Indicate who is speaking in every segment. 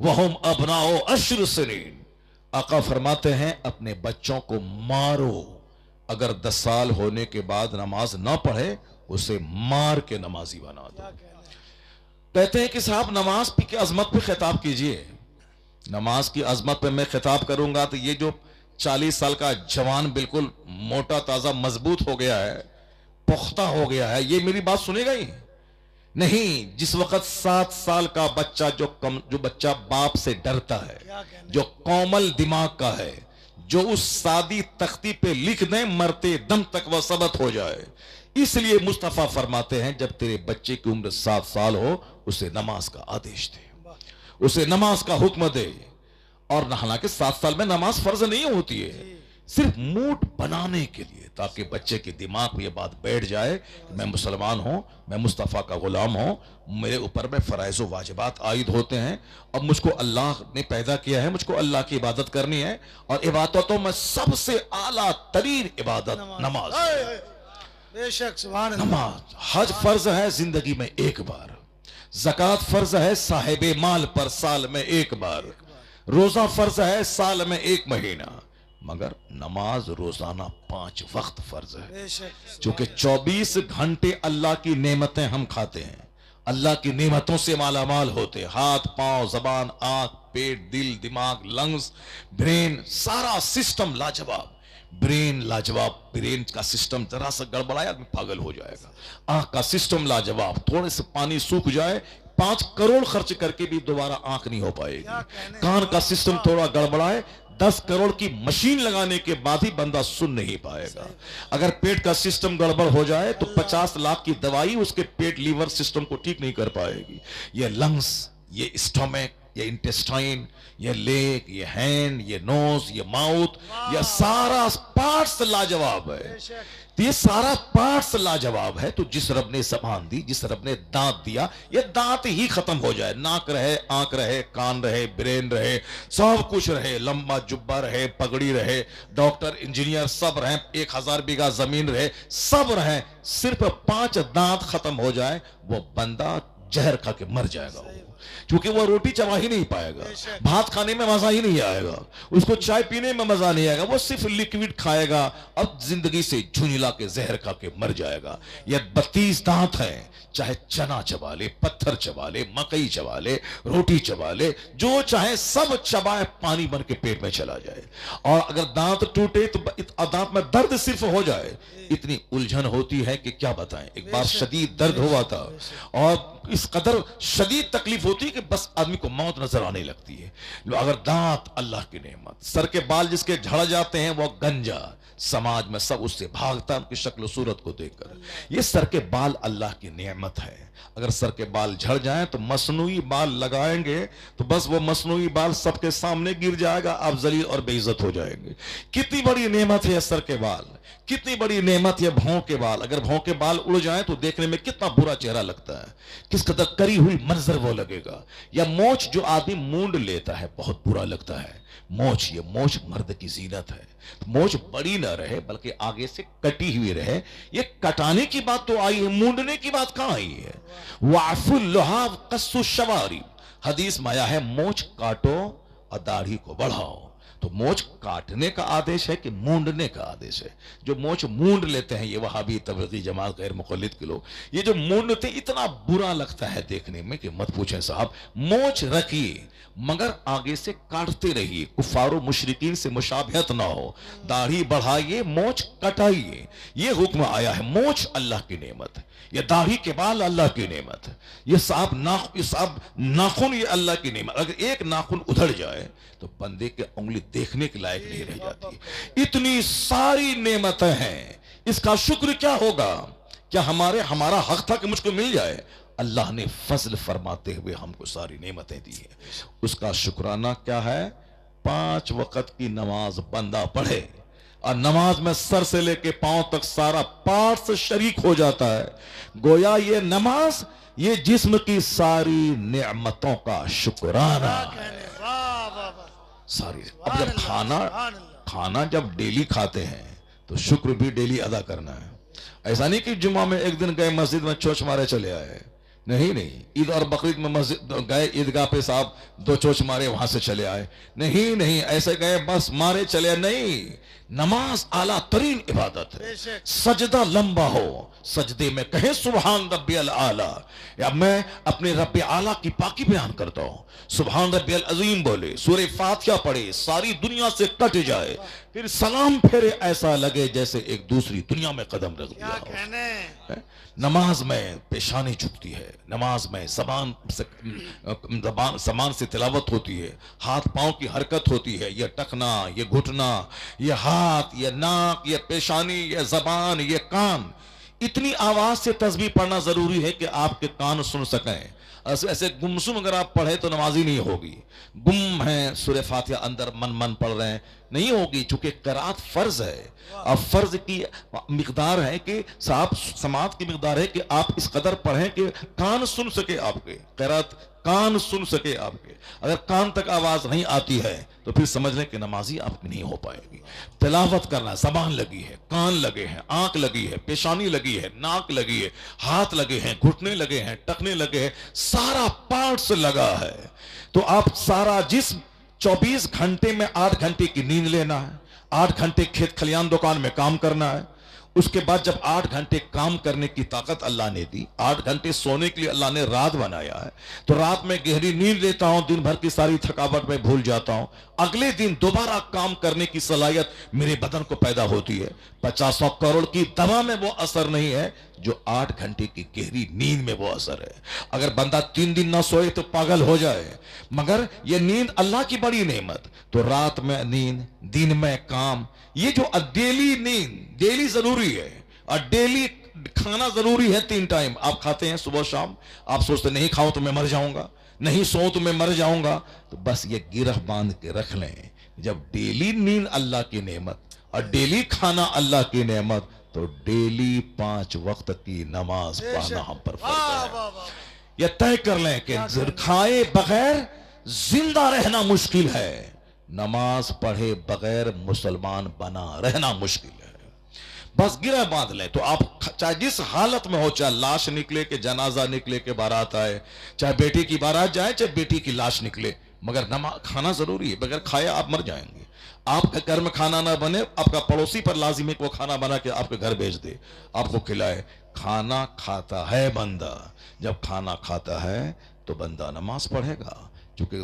Speaker 1: وَهُمْ أَبْنَاءُ 10 سنین. آقا فرماتے ہیں اپنے بچوں کو مارو، اگر 10 سال ہونے کے بعد نماز نہ پڑھے اسے مار کے نمازی بنا دو. کہتے ہیں کہ صاحب نماز کی عظمت پہ خطاب کیجئے. نماز کی عظمت پہ میں خطاب کروں گا تو یہ جو 40 سال کا جوان بالکل موٹا تازہ مضبوط ہو گیا ہے، پختہ ہو گیا ہے، یہ میری بات سنے گا ہی نہیں. جس وقت 7 سال کا بچہ جو بچہ باپ سے ڈرتا ہے، جو کومل دماغ کا ہے، جو اس سادی تختی پہ لکھ دیں مرتے دم تک وہ ثبت ہو جائے. اس لیے مصطفیٰ فرماتے ہیں جب تیرے بچے کی عمر 7 سال ہو اسے نماز کا آدیش دے، اسے نماز کا حکم دے. اور حالانکہ 7 سال میں نماز فرض نہیں ہوتی ہے، صرف موڈ بنانے کے لیے، تاکہ بچے کے دماغ میں یہ بات بیٹھ جائے کہ میں مسلمان ہوں، میں مصطفیٰ کا غلام ہوں، میرے اوپر میں فرائض و واجبات عائد ہوتے ہیں، اور مجھ کو اللہ نے پیدا کیا ہے، مجھ کو اللہ کی عبادت کرنی ہے، اور عبادتوں میں سب سے اعلیٰ ترین عبادت نماز ہے.
Speaker 2: بے شک سبحان اللہ.
Speaker 1: نماز. حج فرض ہے زندگی میں ایک بار، زکوٰۃ فرض ہے صاحب مال پر سال میں ایک بار، روزہ فرض ہے سال میں 1 مہینہ، مگر نماز روزانہ 5 وقت فرض ہے.
Speaker 2: بے شک
Speaker 1: چونکہ 24 گھنٹے اللہ کی نعمتیں ہم کھاتے ہیں، اللہ کی نعمتوں سے مالا مال ہوتے، ہاتھ پاؤں زبان آنکھ پیٹ دل دماغ لنگز برین، سارا سسٹم لاجواب. برین لاجواب، برین کا سسٹم ذرا سا گڑبڑایا آدمی پاگل ہو جائے گا. آنکھ کا سسٹم لاجواب، تھوڑے سے پانی سوکھ جائے 5 کروڑ خرچ کر کے بھی دوبارہ آنکھ نہیں ہو پائے گی. کان کا سسٹم تھوڑا گڑبڑائے 10 کروڑ کی مشین لگانے کے بعد ہی بندہ سن نہیں پائے گا. اگر پیٹ کا سسٹم گڑبڑ ہو جائے تو 50 لاکھ کی دوائی اس کے پیٹ لیور سسٹم کو ٹھیک نہیں کر پائے گی. یہ لنگز، یہ اسٹومک، یہ انٹسٹائن، یہ لیگ، یہ ہینڈ، یہ نوز، یہ ماؤتھ، یہ سارا پارٹس لاجواب ہے. یہ سارا پارٹس لاجواب ہے. تو جس رب نے زبان دی، جس رب نے دانت دیا، یہ دانت ہی ختم ہو جائے، ناک رہے، آنکھ رہے، کان رہے، برین رہے، سب کچھ رہے، لمبا جبہ رہے، پگڑی رہے، ڈاکٹر انجینئر سب رہیں، 1000 بیگہ زمین رہے، سب رہیں، صرف 5 دانت ختم ہو جائے وہ بندہ زہر کھا کے مر جائے گا. کیونکہ وہ روٹی چبا ہی نہیں پائے گا، بھات کھانے میں مزہ ہی نہیں آئے گا، اس کو چائے پینے میں مزہ نہیں آئے گا، وہ صرف لیکوڈ کھائے گا، اب زندگی سے جھنجلا کے زہر کھا کے مر جائے گا. یہ 32 دانت ہیں، چاہے چنا چبا لے، پتھر چبا لے، مکئی چبا لے، روٹی چبا لے، جو چاہے سب چبائے پانی بن کے پیٹ میں چلا جائے. اور اگر دانت ٹوٹے تو دانت میں درد صرف ہو جائے، اتنی الجھن ہوتی ہے کہ کیا بتائیں. ایک بار شدید درد ہوا تھا اور اس قدر شدید تکلیف ہوتی ہے کہ بس آدمی کو موت نظر آنے لگتی ہے. اگر دانت اللہ کی نعمت، سر کے بال جس کے جھڑ جاتے ہیں وہ گنجا، سماج میں سب اس سے بھاگتا ہے ان کی شکل و صورت کو دیکھ کر. یہ سر کے بال اللہ کی نعمت ہے. اگر سر کے بال جھڑ جائیں تو مصنوعی بال لگائیں گے تو بس وہ مصنوعی بال سب کے سامنے گر جائے گا، آپ ذلیل اور بے عزت ہو جائیں گے. کتنی بڑی نعمت ہے سر کے بال، کتنی بڑی نعمت ہے بھوں کے بال. اگر بھوں کے بال اڑ جائیں تو دیکھنے میں کتنا برا چہرہ لگتا ہے، کس قدر کری ہوئی منظر وہ لگے گا. یا مونچھ جو آدمی مونڈ لیتا ہے بہت برا لگتا ہے. مونچھ، یہ مونچھ مرد کی زینت ہے. مونچھ بڑی نہ رہے بلکہ آگے سے کٹی ہوئی رہے. یہ کٹانے کی بات تو آئی ہے، مونڈنے کی بات کہاں آئی ہے؟ وَعْفُ اللُّحَافِ قَصُّ الشَّوَارِ، حدیث میں آیا ہے مونچھ کاٹو اور داڑھی کو بڑھاؤ. تو مونچھ کاٹنے کا آدیش ہے کہ مونڈنے کا آدیش ہے؟ جو مونچھ مونڈ لیتے ہیں یہ وہابی تبلیغی جماعت غیر مقلد کے لوگ، یہ جو مونڈتے اتنا برا لگتا ہے دیکھنے میں کہ مت پوچھیں صاحب. مونچھ رکھیے مگر آگے سے کاٹتے رہیے، کفار و مشرکین سے مشابہت نہ ہو. داڑھی بڑھائیے، مونچھ کٹائیے، یہ حکم آیا ہے. مونچھ اللہ کی نعمت ہے، یہ داڑھی کے بال اللہ کی نعمت ہے، یہ صاحب ناخن یہ اللہ کی نعمت. اگر ایک ناخن ادھڑ جائے تو بندے کے انگلی دیکھنے کے لائق نہیں رہ جاتی. اتنی ساری نعمتیں ہیں، اس کا شکر کیا ہوگا؟ کیا ہمارا حق تھا کہ مجھ کو مل جائے؟ اللہ نے فضل فرماتے ہوئے ہم کو ساری نعمتیں دی ہیں. اس کا شکرانہ کیا ہے؟ 5 وقت کی نماز بندہ پڑھے اور نماز میں سر سے لے کے پاؤں تک سارا پارٹس شریک ہو جاتا ہے. گویا یہ نماز یہ جسم کی ساری نعمتوں کا شکرانہ ہے. ساری. اب جب کھانا جب ڈیلی کھاتے ہیں تو شکر بھی ڈیلی ادا کرنا ہے. ایسا نہیں کہ جمعہ میں ایک دن گئے مسجد میں چوچ مارے چلے آئے، نہیں عید اور بقرعید میں مسجد گئے, عیدگاہ پہ صاحب دو چوچ مارے وہاں سے چلے آئے, نہیں ایسے گئے بس مارے چلے, نہیں. نماز اعلیٰ ترین عبادت ہے. سجدہ لمبا ہو, سجدے میں کہیں سبحان ربی الاعلیٰ, یا میں اپنے رب اعلیٰ کی پاکی بیان کرتا ہوں, سبحان ربی العظیم بولے, سورہ فاتحہ پڑھے, ساری دنیا سے کٹ جائے, پھر سلام پھیرے, ایسا لگے جیسے ایک دوسری دنیا میں قدم رکھ دیا ہو. نماز میں پیشانی جھکتی ہے, نماز میں زبان سے تلاوت ہوتی ہے, ہاتھ پاؤں کی حرکت ہوتی ہے, یہ ٹکنا, یہ گھٹنا, یہ ہاتھ, یہ ناک, یہ پیشانی, یہ زبان, یہ کان, اتنی آواز سے تسبیح پڑھنا ضروری ہے کہ آپ کے کان سن سکیں. ایسے گمسم اگر آپ پڑھیں تو نمازی نہیں ہوگی. گم ہیں سورہ فاتحہ اندر من پڑھ رہے ہیں, نہیں ہوگی, چونکہ قرات فرض ہے. اب فرض کی مقدار ہے کہ صاحب سماعت کی مقدار ہے کہ آپ اس قدر پڑھیں کہ کان سن سکے آپ کے, قرات کان سن سکے آپ کے. اگر کان تک آواز نہیں آتی ہے تو پھر سمجھ لیں کہ نمازی آپ کی نہیں ہو پائے گی. تلاوت کرنا, زبان لگی ہے, کان لگے ہیں, آنکھ لگی ہے, پیشانی لگی ہے, ناک لگی ہے, ہاتھ لگے ہیں, گھٹنے لگے ہیں, ٹکنے لگے ہیں, سارا پارٹس لگا ہے. تو آپ سارا جسم 24 گھنٹے میں 8 گھنٹے کی نیند لینا ہے, 8 گھنٹے کھیت کھلیان دکان میں کام کرنا ہے. اس کے بعد جب 8 گھنٹے کام کرنے کی طاقت اللہ نے دی, 8 گھنٹے سونے کے لیے اللہ نے رات بنایا ہے, تو رات میں گہری نیند لیتا ہوں, دن بھر کی ساری تھکاوٹ میں بھول جاتا ہوں, اگلے دن دوبارہ کام کرنے کی صلاحیت میرے بدن کو پیدا ہوتی ہے. 50 کروڑ کی دوا میں وہ اثر نہیں ہے جو 8 گھنٹے کی گہری نیند میں وہ اثر ہے. اگر بندہ 3 دن نہ سوئے تو پاگل ہو جائے, مگر یہ نیند اللہ کی بڑی نعمت. تو رات میں نیند, دن میں کام, یہ جو ڈیلی نیند ڈیلی ضروری ہے, اور ڈیلی کھانا ضروری ہے. 3 ٹائم آپ کھاتے ہیں, صبح شام. آپ سوچتے نہیں کھاؤں تو میں مر جاؤں گا, نہیں سوؤں تو میں مر جاؤں گا. تو بس یہ گرہ باندھ کے رکھ لیں, جب ڈیلی نیند اللہ کی نعمت اور ڈیلی کھانا اللہ کی نعمت, تو ڈیلی 5 وقت کی نماز پڑھنا ہم پر فرض ہے. یہ طے کر لیں کہ کھائے بغیر زندہ رہنا مشکل ہے, نماز پڑھے بغیر مسلمان بنا رہنا مشکل ہے. بس گرہ باندھ لیں. تو آپ چاہے جس حالت میں ہو, چاہے لاش نکلے کہ جنازہ نکلے کہ بارات آئے, چاہے بیٹی کی بارات جائے چاہے بیٹی کی لاش نکلے, مگر نماز کھانا ضروری ہے. بغیر کھائے آپ مر جائیں گے. آپ کے گھر میں کھانا نہ بنے, آپ کا پڑوسی پر لازم ہے کہ وہ کھانا بنا کے آپ کے گھر بھیج دے, آپ کو کھلائے. کھانا کھاتا ہے بندہ, جب کھانا کھاتا ہے تو بندہ نماز پڑھے گا, چونکہ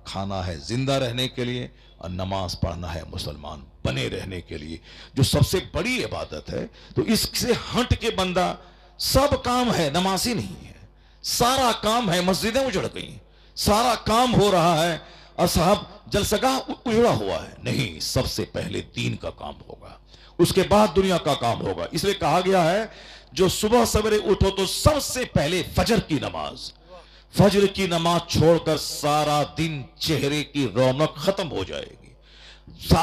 Speaker 1: کھانا ہے زندہ رہنے کے لیے, اور نماز پڑھنا ہے مسلمان بنے رہنے کے لیے, جو سب سے بڑی عبادت ہے. تو اس سے ہٹ کے بندہ سب کام ہے, نمازی نہیں ہے. سارا کام ہے, مسجدیں اجڑ گئیں, سارا کام ہو رہا ہے, اور صاحب جلسگاہ اجڑا ہوا ہے. نہیں, سب سے پہلے دین کا کام ہوگا, اس کے بعد دنیا کا کام ہوگا. اس لیے کہا گیا ہے جو صبح سویرے اٹھو تو سب سے پہلے فجر کی نماز, فجر کی نماز چھوڑ کر سارا دن چہرے کی رونق ختم ہو جائے گی,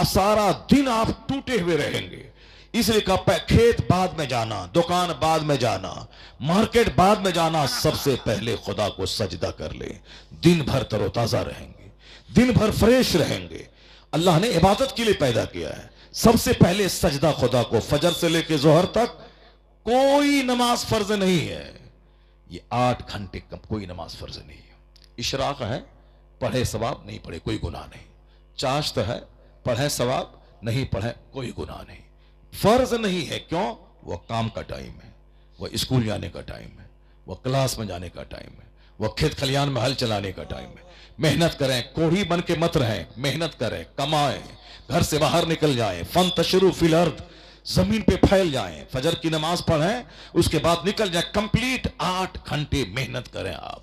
Speaker 1: سارا دن آپ ٹوٹے ہوئے رہیں گے. اس لیے کہا کھیت بعد میں جانا, دکان بعد میں جانا, مارکیٹ بعد میں جانا, سب سے پہلے خدا کو سجدہ کر لے. دن بھر تر و تازہ رہیں گے, دن بھر فریش رہیں گے. اللہ نے عبادت کے لیے پیدا کیا ہے. سب سے پہلے سجدہ خدا کو. فجر سے لے کے ظہر تک کوئی نماز فرض نہیں ہے. یہ 8 گھنٹے کم کوئی نماز فرض نہیں ہے. اشراق ہے, پڑھے ثواب, نہیں پڑھے کوئی گناہ نہیں. چاشت ہے, پڑھے ثواب, نہیں پڑھے کوئی گناہ نہیں. فرض نہیں ہے. کیوں؟ وہ کام کا ٹائم ہے, وہ اسکول جانے کا ٹائم ہے, وہ کلاس میں جانے کا ٹائم ہے, وہ کھیت کھلیان میں ہل چلانے کا ٹائم ہے. محنت کریں, کوڑھی بن کے مت رہیں, محنت کریں, کمائیں, گھر سے باہر نکل جائیں. فانتشروا فی الارض, زمین پہ پھیل جائیں, فجر کی نماز پڑھیں, اس کے بعد نکل جائیں. کمپلیٹ 8 گھنٹے محنت کریں آپ,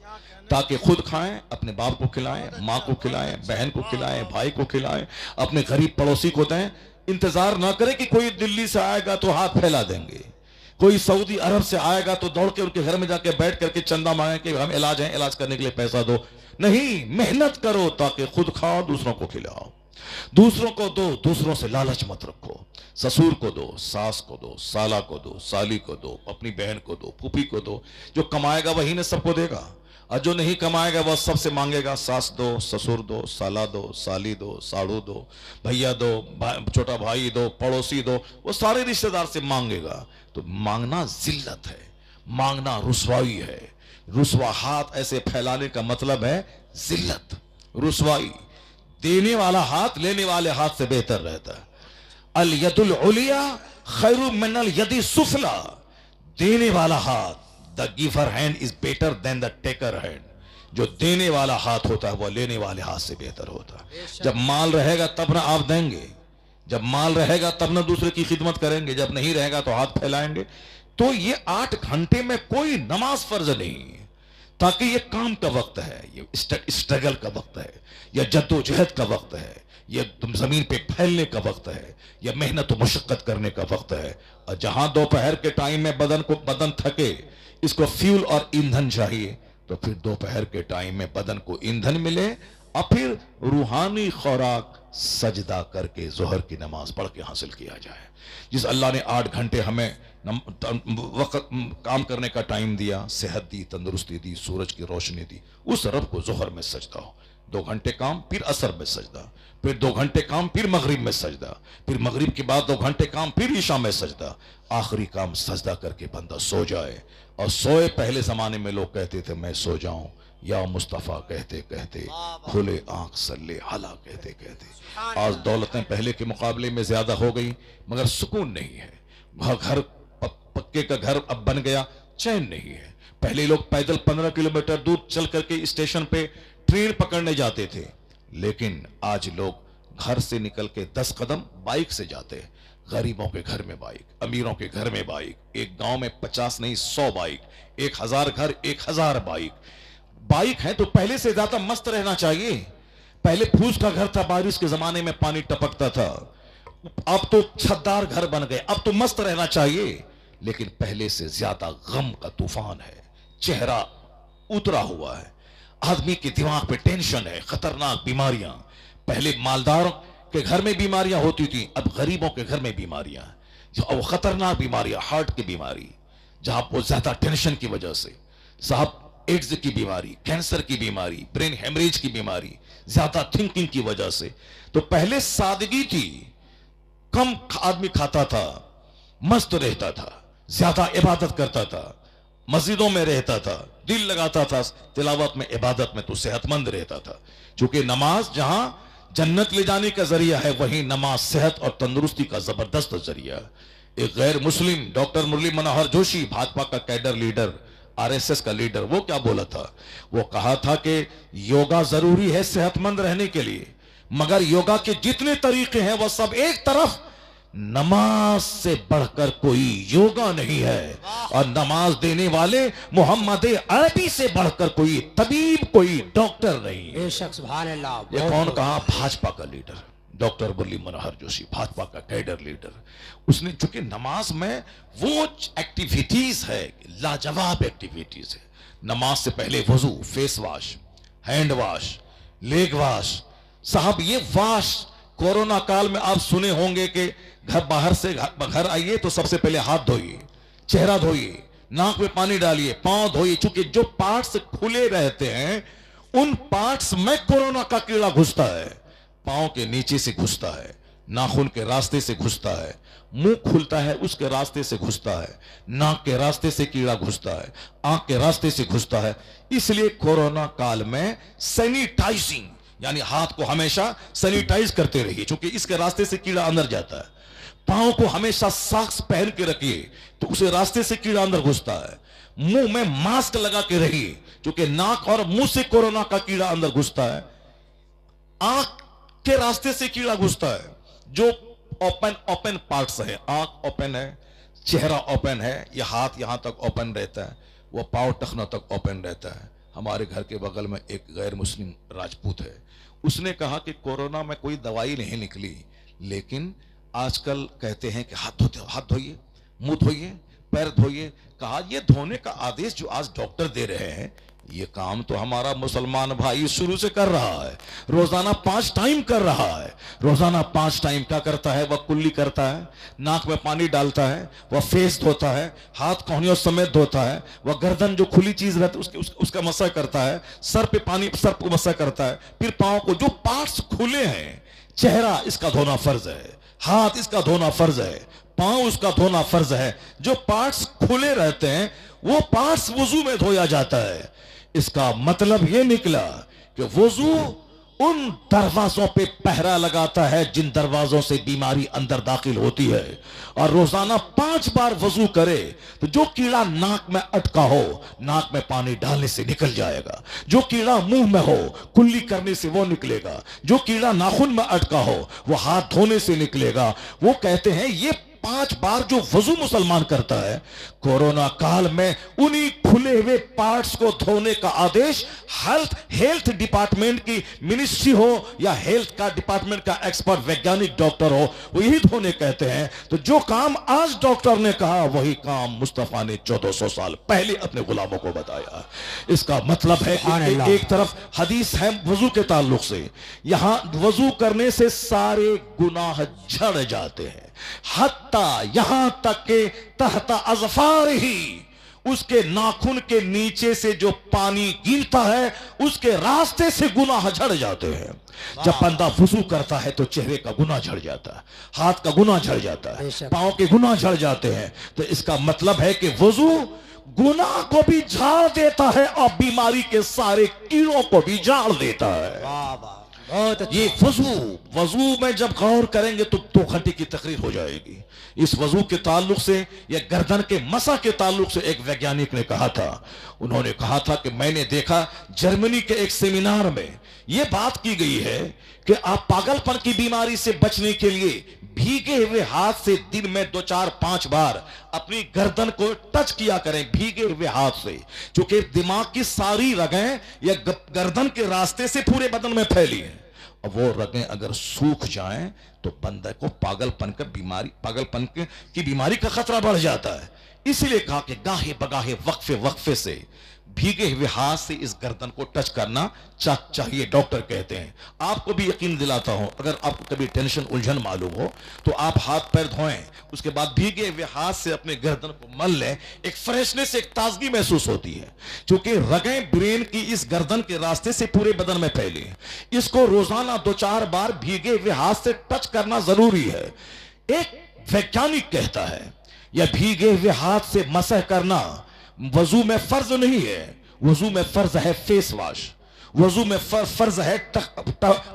Speaker 1: تاکہ خود کھائیں, اپنے باپ کو کھلائیں, ماں کو کھلائیں, بہن کو کھلائیں, بھائی کو کھلائیں, اپنے غریب پڑوسی کو دیں. انتظار نہ کریں کہ کوئی دلی سے آئے گا تو ہاتھ پھیلا دیں گے, کوئی سعودی عرب سے آئے گا تو دوڑ کے ان کے گھر میں جا کے بیٹھ کر کے چندہ مانگیں کہ ہم علاج ہیں, علاج کرنے کے لیے پیسہ دو. نہیں, محنت کرو تاکہ خود کھاؤ, دوسروں کو کھلاؤ, دوسروں کو دو, دوسروں سے لالچ مت رکھو. سسور کو دو, ساس کو دو, سالہ کو دو, سالی کو دو, اپنی بہن کو دو, پھوپھی کو دو. جو کمائے گا وہی نے سب کو دے گا, اور جو نہیں کمائے گا وہ سب سے مانگے گا. ساس دو, سسور دو, سالہ دو, سالی دو, ساڑو دو, بھیا دو, چھوٹا بھائی دو, پڑوسی دو, وہ سارے رشتہ دار سے مانگے گا. تو مانگنا ذلت ہے, مانگنا رسوائی ہے. رسوا ہاتھ ایسے پھیلانے کا مطلب ہے ذلت، رسوائی۔ دینے والا ہاتھ لینے والے ہاتھ سے بہتر رہتا ہے۔ الید العلیا خیر من الید السفلی، دینے والا ہاتھ، the giver hand is better than the taker hand، جو دینے والا ہاتھ ہوتا ہے وہ لینے والے ہاتھ سے بہتر ہوتا ہے۔ جب مال رہے گا تب نہ آپ دیں گے، جب مال رہے گا تب نہ دوسرے کی خدمت کریں گے، جب نہیں رہے گا تو ہاتھ پھیلائیں گے۔ تو یہ 8 گھنٹے میں کوئی نماز فرض نہیں، تاکہ یہ کام کا وقت ہے، یہ اسٹرگل کا وقت ہے، یا جد و جہد کا وقت ہے، یہ زمین پہ پھیلنے کا وقت ہے، یا محنت و مشقت کرنے کا وقت ہے۔ اور جہاں دوپہر کے ٹائم میں بدن تھکے، اس کو فیول اور ایندھن چاہیے، تو پھر دوپہر کے ٹائم میں بدن کو ایندھن ملے، اور پھر روحانی خوراک سجدہ کر کے ظہر کی نماز پڑھ کے حاصل کیا جائے۔ جس اللہ نے 8 گھنٹے ہمیں وقت کام کرنے کا ٹائم دیا، صحت دی، تندرستی دی، سورج کی روشنی دی، اس رب کو ظہر میں سجدہ ہو، 2 گھنٹے کام، پھر عصر میں سجدہ، پھر 2 گھنٹے کام، پھر مغرب میں سجدہ، پھر مغرب کے بعد 2 گھنٹے کام، پھر عشاء میں سجدہ، آخری کام سجدہ کر کے بندہ سو جائے۔ اور سوئے، پہلے زمانے میں لوگ کہتے تھے میں سو جاؤں، یا مصطفیٰ کہتے کہتے، کھلے آنکھ صلی علی کہتے کہتے۔ آج دولتیں پہلے کے مقابلے میں زیادہ ہو گئی، مگر سکون نہیں ہے۔ گھر پکے کا گھر اب بن گیا، چین نہیں ہے۔ پہلے لوگ پیدل 15 کلومیٹر دور چل کر کے اسٹیشن پہ ٹرین پکڑنے جاتے تھے، لیکن آج لوگ گھر سے نکل کے 10 قدم بائک سے جاتے ہیں۔ غریبوں کے گھر میں بائک، امیروں کے گھر میں بائک، ایک گاؤں میں 50 نہیں 100 بائک، 1000 گھر 1000 بائک۔ بائک ہے تو پہلے سے زیادہ مست رہنا چاہیے۔ پہلے پھوس کا گھر تھا، بارش کے زمانے میں پانی ٹپکتا تھا، اب تو چھتدار گھر بن گئے، اب تو مست رہنا چاہیے، لیکن پہلے سے زیادہ غم کا طوفان ہے، چہرہ اترا ہوا ہے، آدمی کے دماغ پہ ٹینشن ہے، خطرناک بیماریاں۔ پہلے مالداروں کے گھر میں بیماریاں ہوتی تھیں، اب غریبوں کے گھر میں بیماریاں، اور خطرناک بیماریاں، ہارٹ کی بیماری، جہاں وہ زیادہ ٹینشن کی وجہ سے، صاحب ایڈز کی بیماری، کینسر کی بیماری، برین ہیمریج کی بیماری، زیادہ تھنکنگ کی وجہ سے۔ تو پہلے سادگی تھی، کم آدمی کھاتا تھا، مست رہتا تھا، زیادہ عبادت کرتا تھا، مسجدوں میں رہتا تھا، دل لگاتا تھا تلاوت میں، عبادت میں، تو صحت مند رہتا تھا۔ چونکہ نماز جہاں جنت لے جانے کا ذریعہ ہے، وہیں نماز صحت اور تندرستی کا زبردست ذریعہ ہے۔ ایک غیر مسلم ڈاکٹر مرلی منوہر جوشی، بھاجپا کا کیڈر لیڈر، RSS کا لیڈر، وہ کیا بولا تھا؟ وہ کہا تھا کہ یوگا ضروری ہے صحت مند رہنے کے لیے، مگر یوگا کے جتنے طریقے ہیں وہ سب ایک طرف، نماز سے بڑھ کر کوئی یوگا نہیں ہے، اور نماز دینے والے محمد عربی سے بڑھ کر کوئی طبیب، کوئی ڈاکٹر نہیں ہے۔
Speaker 2: بے شک، سبحان اللہ۔
Speaker 1: یہ کون کہا؟ بھاجپا کا لیڈر ڈاکٹر مرلی منوہر جوشی، بھاجپا کا کیڈر لیڈر۔ اس نے، چونکہ نماز میں وہ ایکٹیویٹیز ہے، لاجواب ایکٹیویٹیز ہے۔ نماز سے پہلے وضو، face wash, hand wash, leg wash, صاحب یہ واش، کورونا کال میں آپ سنے ہوں گے کہ باہر سے گھر آئیے تو سب سے پہلے ہاتھ دھوئیے، چہرہ دھوئیے، ناک میں پانی ڈالیے، پاؤں دھوئیے، چونکہ جو پارٹس کھلے رہتے ہیں ان پارٹس میں کورونا کا کیڑا گھستا ہے۔ پاؤں کے نیچے سے گھستا ہے، ناخن کے راستے سے گھستا ہے، منہ کھلتا ہے اس کے راستے سے گھستا ہے، ناک کے راستے سے کیڑا گھستا ہے، آنکھ کے راستے سے گھستا ہے۔ اس لیے کورونا کال میں سینیٹائزنگ، یعنی ہاتھ کو ہمیشہ سینیٹائز کرتے رہیے، چونکہ اس کے راستے سے کیڑا اندر جاتا ہے۔ پاؤں کو ہمیشہ ساکس پہن کے رکھیے، تو اسے راستے سے کیڑا اندر گھستا ہے۔ منہ میں ماسک لگا کے رہیے، چونکہ ناک اور منہ سے کورونا کا کیڑا اندر گھستا ہے۔ آنکھ کے راستے سے کیڑا گھستا ہے، جو اوپن پارٹس ہے، آنکھ اوپن ہے، چہرہ اوپن ہے، یہ ہاتھ یہاں تک اوپن رہتا ہے، وہ پاؤں ٹخنوں تک اوپن رہتا ہے۔ ہمارے گھر کے بغل میں ایک غیر مسلم راجپوت ہے، اس نے کہا کہ کورونا میں کوئی دوائی نہیں نکلی، لیکن آج کل کہتے ہیں کہ ہاتھ دھوئیے، منہ دھوئیے، پیر دھوئیے۔ کہا یہ دھونے کا آدیش جو آج ڈاکٹر دے رہے ہیں، یہ کام تو ہمارا مسلمان بھائی شروع سے کر رہا ہے، روزانہ 5 ٹائم کر رہا ہے۔ روزانہ 5 ٹائم کیا کرتا ہے؟ وہ کلی کرتا ہے، ناک میں پانی ڈالتا ہے، وہ فیس دھوتا ہے، ہاتھ کہنیوں سمیت دھوتا ہے، وہ گردن جو کھلی چیز رہتی ہے اس کا مسح کرتا ہے، سر پہ پانی، سر کو مسح کرتا ہے، پھر پاؤں کو، جو پارٹس کھلے ہیں، چہرہ اس کا دھونا فرض ہے، ہاتھ اس کا دھونا فرض ہے، پاؤں اس کا دھونا فرض ہے۔ جو پارٹس کھلے رہتے ہیں وہ پارٹس وضو میں دھویا جاتا ہے. اس کا مطلب یہ نکلا کہ وضو ان دروازوں پہ پہرا لگاتا ہے جن دروازوں سے بیماری اندر داخل ہوتی ہے, اور روزانہ 5 بار وضو کرے تو جو کیڑا ناک میں اٹکا ہو ناک میں پانی ڈالنے سے نکل جائے گا, جو کیڑا منہ میں ہو کلی کرنے سے وہ نکلے گا, جو کیڑا ناخن میں اٹکا ہو وہ ہاتھ دھونے سے نکلے گا. وہ کہتے ہیں یہ 5 بار جو وضو مسلمان کرتا ہے, کورونا کال میں انہی کھلے ہوئے پارٹس کو دھونے کا آدیش ہیلتھ ڈپارٹمنٹ کی منسٹری ہو یا ہیلتھ کا ڈپارٹمنٹ کا ایکسپرٹ ویگیانک ڈاکٹر ہو, وہ یہی دھونے کہتے ہیں. تو جو کام آج ڈاکٹر نے کہا وہی کام مصطفیٰ نے 1400 سال پہلے اپنے غلاموں کو بتایا. اس کا مطلب ہے کہ ایک طرف حدیث ہے وضو کے تعلق سے, یہاں وضو کرنے سے سارے گناہ جھڑ جاتے ہیں, حتیٰ یہاں تک کہ تحت اظفار ہی, اس کے ناخن کے نیچے سے جو پانی گرتا ہے اس کے راستے سے گناہ جھڑ جاتے ہیں. جب بندہ وضو کرتا ہے تو چہرے کا گناہ جھڑ جاتا ہے, ہاتھ کا گناہ جھڑ جاتا ہے, پاؤں کے گناہ جھڑ جاتے ہیں. تو اس کا مطلب ہے کہ وضو گناہ کو بھی جھاڑ دیتا ہے اور بیماری کے سارے کیڑوں کو بھی جھاڑ دیتا ہے. یہ وضو میں جب غور کریں گے تو 2 گھنٹے کی تقریر ہو جائے گی. اس وضو کے تعلق سے یا گردن کے مسح کے تعلق سے ایک ویگیانک نے کہا تھا, انہوں نے کہا تھا کہ میں نے دیکھا جرمنی کے ایک سیمینار میں یہ بات کی گئی ہے کہ آپ پاگل پن کی بیماری سے بچنے کے لیے بھیگے ہوئے ہاتھ سے دن میں 2-4-5 بار اپنی گردن کو ٹچ کیا کریں, بھیگے ہوئے ہاتھ سے, چونکہ دماغ کی ساری رگیں یا گردن کے راستے سے پورے بدن میں پھیلی ہیں, اور وہ رگیں اگر سوکھ جائیں تو بندے کو پاگل پن کی بیماری کا خطرہ بڑھ جاتا ہے. اس لیے کہا کہ گاہے بگاہے وقفے سے بھیگے ہوئے ہاتھ سے اس گردن کو ٹچ کرنا چاہیے, ڈاکٹر کہتے ہیں. آپ کو بھی یقین دلاتا ہوں, اگر آپ کو کبھی ٹینشن الجھن معلوم ہو تو آپ ہاتھ پیر دھوئیں, اس کے بعد بھیگے ہوئے ہاتھ سے اپنے گردن کو مل لیں, ایک فریشنس, ایک تازگی محسوس ہوتی ہے. چونکہ رگیں برین کی اس گردن کے راستے سے پورے بدن میں پھیلی ہیں, اس کو روزانہ 2-4 بار بھیگے ہوئے ہاتھ سے ٹچ کرنا ضروری ہے. ایک ویگیانک کہتا ہے یا بھیگے ہوئے ہاتھ سے مسح کرنا وضو میں فرض نہیں ہے, وضو میں فرض ہے فیس واش, وضو میں فرض ہے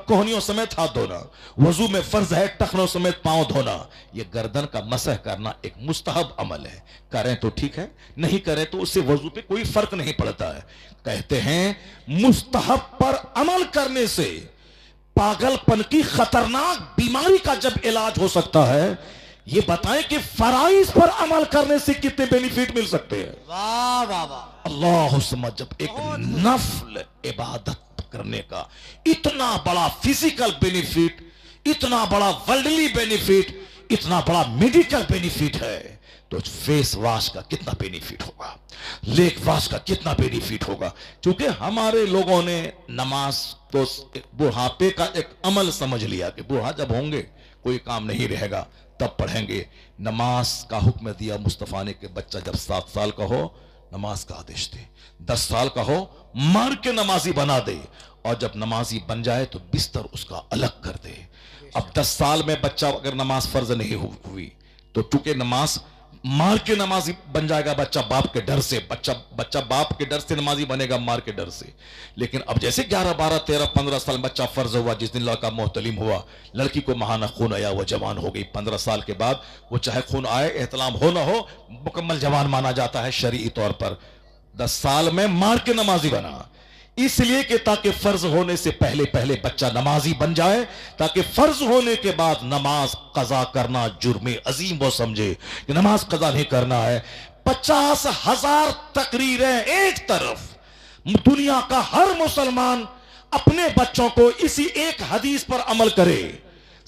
Speaker 1: کوہنیوں سمیت ہاتھ دھونا, وضو میں فرض ہے ٹخنوں سمیت پاؤں دھونا. یہ گردن کا مسح کرنا ایک مستحب عمل ہے, کریں تو ٹھیک ہے, نہیں کریں تو اس سے وضو پہ کوئی فرق نہیں پڑتا ہے. کہتے ہیں مستحب پر عمل کرنے سے پاگل پن کی خطرناک بیماری کا جب علاج ہو سکتا ہے, یہ بتائیں کہ فرائض پر عمل کرنے سے کتنے بینیفٹ مل سکتے ہیں.
Speaker 2: واہ واہ واہ,
Speaker 1: اللہ سمجھ, جب ایک نفل عبادت کرنے کا اتنا بڑا فزیکل بینیفٹ, اتنا بڑا ورلڈلی بینیفٹ, اتنا بڑا میڈیکل بینیفٹ ہے, تو فیس واش کا کتنا بینیفٹ ہوگا, لیگ واش کا کتنا بینیفٹ ہوگا. چونکہ ہمارے لوگوں نے نماز تو بڑھاپے کا ایک عمل سمجھ لیا کہ بوڑھا جب ہوں گے کوئی کام نہیں رہے گا تب پڑھیں گے. نماز کا حکم دیا مصطفیٰ نے کہ بچہ جب 7 سال کا ہو نماز کا آدیش دے, 10 سال کا ہو مار کے نمازی بنا دے, اور جب نمازی بن جائے تو بستر اس کا الگ کر دے. اب 10 سال میں بچہ اگر نماز فرض نہیں ہوئی تو چونکہ نماز مار کے نمازی بن جائے گا بچہ باپ کے ڈر سے, بچہ باپ کے ڈر سے نمازی بنے گا, مار کے ڈر سے. لیکن اب جیسے 11, 12, 13, 15 سال بچہ فرض ہوا, جس دن لڑکا محتلم ہوا, لڑکی کو ماہانہ خون آیا, وہ جوان ہو گئی. 15 سال کے بعد وہ چاہے خون آئے احتلام ہو نہ ہو مکمل جوان مانا جاتا ہے شرعی طور پر. 10 سال میں مار کے نمازی بنا, اس لیے کہ تاکہ فرض ہونے سے پہلے بچہ نمازی بن جائے, تاکہ فرض ہونے کے بعد نماز قضا کرنا جرم عظیم وہ سمجھے کہ نماز قضا نہیں کرنا ہے. 50,000 تقریریں ایک طرف, دنیا کا ہر مسلمان اپنے بچوں کو اسی ایک حدیث پر عمل کرے.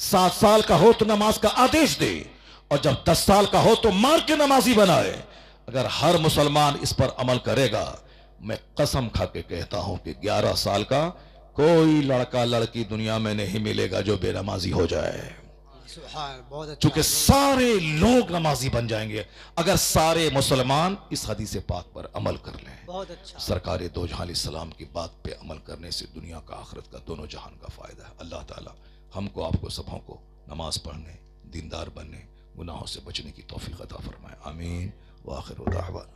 Speaker 1: 7 سال کا ہو تو نماز کا آدیش دے, اور جب 10 سال کا ہو تو مار کے نمازی بنائے. اگر ہر مسلمان اس پر عمل کرے گا, میں قسم کھا کے کہتا ہوں کہ 11 سال کا کوئی لڑکا لڑکی دنیا میں نہیں ملے گا جو بے نمازی ہو جائے. چونکہ سارے لوگ نمازی بن جائیں گے اگر سارے مسلمان اس حدیث پاک پر عمل کر لیں. سرکار دو جہاں علیہ السلام کی بات پہ عمل کرنے سے دنیا کا آخرت کا دونوں جہان کا فائدہ ہے. اللہ تعالی ہم کو آپ کو سبوں کو نماز پڑھنے, دیندار بننے, گناہوں سے بچنے کی توفیق عطا فرمائے. آمین. وآخر دعوانا